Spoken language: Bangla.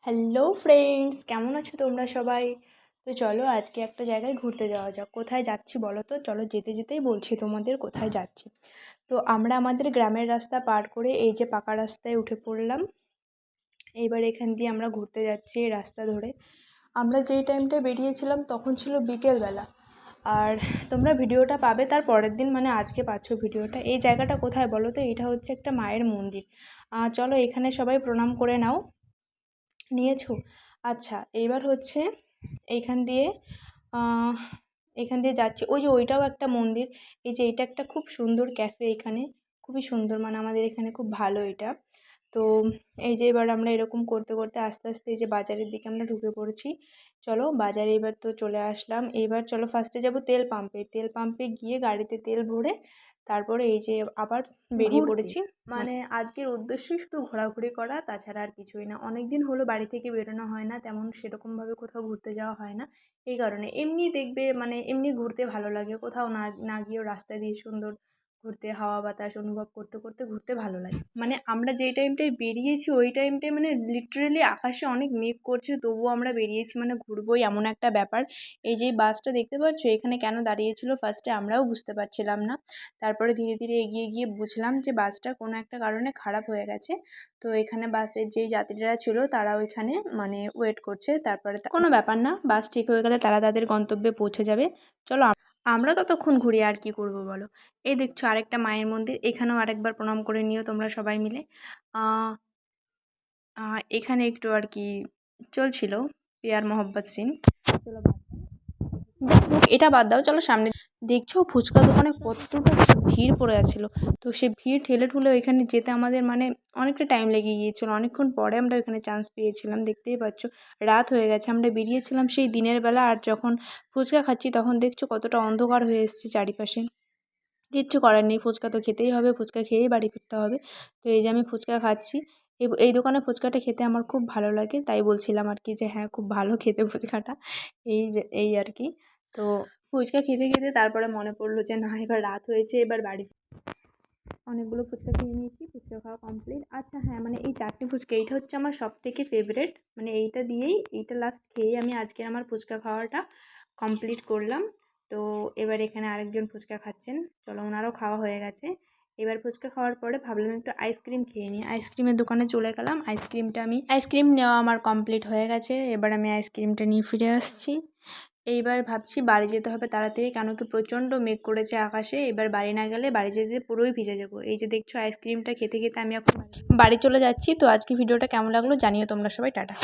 হ্যালো ফ্রেন্ডস, কেমন আছো তোমরা সবাই? তো চলো আজকে একটা জায়গায় ঘুরতে যাওয়া যাক। কোথায় যাচ্ছি বলো তো? চলো যেতে যেতেই বলছি তোমাদের কোথায় যাচ্ছি। তো আমরা আমাদের গ্রামের রাস্তা পার করে এই যে পাকা রাস্তায় উঠে পড়লাম। এইবার এখান দিয়ে আমরা ঘুরতে যাচ্ছি এই রাস্তা ধরে। আমরা যেই টাইমটায় বেরিয়েছিলাম তখন ছিল বিকেলবেলা। আর তোমরা ভিডিওটা পাবে তার পরের দিন, মানে আজকে পাচ্ছ ভিডিওটা। এই জায়গাটা কোথায় বলো তো? এটা হচ্ছে একটা মায়ের মন্দির। চলো এখানে সবাই প্রণাম করে নাও। নিয়েছো? আচ্ছা, এইবার হচ্ছে এইখান দিয়ে আহ, এখান দিয়ে যাচ্ছি। ওই যে ওইটাও একটা মন্দির। এই যে এটা একটা খুব সুন্দর ক্যাফে, এখানে খুবই সুন্দর, মানে আমাদের এখানে খুব ভালো এটা। তো এই যে এবার আমরা এরকম করতে করতে আস্তে আস্তে এই যে বাজারের দিকে আমরা ঢুকে পড়েছি। চলো বাজারে এবার তো চলে আসলাম। এবার চলো ফার্স্টে যাব তেল পাম্পে। তেল পাম্পে গিয়ে গাড়িতে তেল ভরে তারপরে এই যে আবার বেরিয়ে পড়েছি। মানে আজকের উদ্দেশ্যই শুধু ঘোরাঘুরি করা, তাছাড়া আর কিছুই না। অনেক দিন হলো বাড়ি থেকে বেরোনো হয় না, তেমন সেরকমভাবে কোথাও ঘুরতে যাওয়া হয় না। এই কারণে এমনি দেখবে, মানে এমনি ঘুরতে ভালো লাগে। কোথাও না না গিয়েও রাস্তা দিয়ে সুন্দর ঘুরতে, হাওয়া বাতাস অনুভব করতে করতে ঘুরতে ভালো লাগে। মানে আমরা যেই টাইমটায় বেরিয়েছি ওই টাইমটায় মানে লিটারেলি আকাশে অনেক মেঘ করছে, তবুও আমরা বেরিয়েছি, মানে ঘুরবোই এমন একটা ব্যাপার। এই যে বাসটা দেখতে পাচ্ছ এখানে কেন দাঁড়িয়েছিল ফার্স্টে আমরাও বুঝতে পারছিলাম না। তারপরে ধীরে ধীরে এগিয়ে গিয়ে বুঝলাম যে বাসটা কোনো একটা কারণে খারাপ হয়ে গেছে। তো এখানে বাসের যেই যাত্রীরা ছিল তারা ওইখানে মানে ওয়েট করছে। তারপরে কোনো ব্যাপার না, বাস ঠিক হয়ে গেলে তারা তাদের গন্তব্যে পৌঁছে যাবে। চলো আমরা ততক্ষণ ঘুরি, আর কি করব বলো। এই দেখছো আরেকটা মায়ের মন্দির, এখানেও আরেকবার প্রণাম করে নিও তোমরা সবাই মিলে। এখানে একটু আর কি চলছিল পিয়ার মোহব্বত সিন। চলো এটা বাদ দাও, চলো সামনে। দেখছো ফুচকা দোকানে কতটা ভিড় পড়ে গেছিলো। তো সে ভিড় ঠেলে ঠুলে ওইখানে যেতে আমাদের মানে অনেকটা টাইম লেগে গিয়েছিলো। অনেকক্ষণ পরে আমরা ওইখানে চান্স পেয়েছিলাম। দেখতেই পাচ্ছ রাত হয়ে গেছে, আমরা বেরিয়েছিলাম সেই দিনের বেলা, আর যখন ফুচকা খাচ্ছি তখন দেখছো কতটা অন্ধকার হয়ে এসেছে চারিপাশে। কিচ্ছু করার নেই, ফুচকা তো খেতেই হবে, ফুচকা খেয়েই বাড়ি ফিরতে হবে। তো এই যে আমি ফুচকা খাচ্ছি। এই দোকানে ফুচকাটা খেতে আমার খুব ভালো লাগে, তাই বলছিলাম আর কি যে হ্যাঁ খুব ভালো খেতে ফুচকাটা। এই এই আর কি। তো ফুচকা খেতে খেতে তারপরে মনে পড়লো যে না, এবার রাত হয়েছে, এবার বাড়ি। অনেকগুলো ফুচকা খেয়ে নিয়েছি, ফুচকা খাওয়া কমপ্লিট। আচ্ছা হ্যাঁ, মানে এই চারটে ফুচকা এইটা হচ্ছে আমার সব থেকে ফেভারেট। মানে এইটা দিয়েই, এইটা লাস্ট খেয়েই আমি আজকে আমার ফুচকা খাওয়াটা কমপ্লিট করলাম। তো এবার এখানে আরেকজন ফুচকা খাচ্ছেন, চলো ওনারও খাওয়া হয়ে গেছে। এবার ফুচকা খাওয়ার পরে ভাবলাম একটু আইসক্রিম খেয়ে নিই। আইসক্রিমের দোকানে চলে গেলাম। আইসক্রিম নেওয়া আমার কমপ্লিট হয়ে গেছে। এবার আমি আইসক্রিমটা নিয়ে ফিরে আসছি। এইবার ভাবছি বাড়ি যেতে হবে তাড়াতাড়ি, কেন কি প্রচণ্ড মেঘ করেছে আকাশে। এবার বাড়ি না গেলে বাড়ি যেতে পুরোই ভিজে যাবো। এই যে দেখছো আইসক্রিমটা খেতে খেতে আমি এখন বাড়ি চলে যাচ্ছি। তো আজকে ভিডিওটা কেমন লাগলো জানিও তোমরা সবাই। টাটা।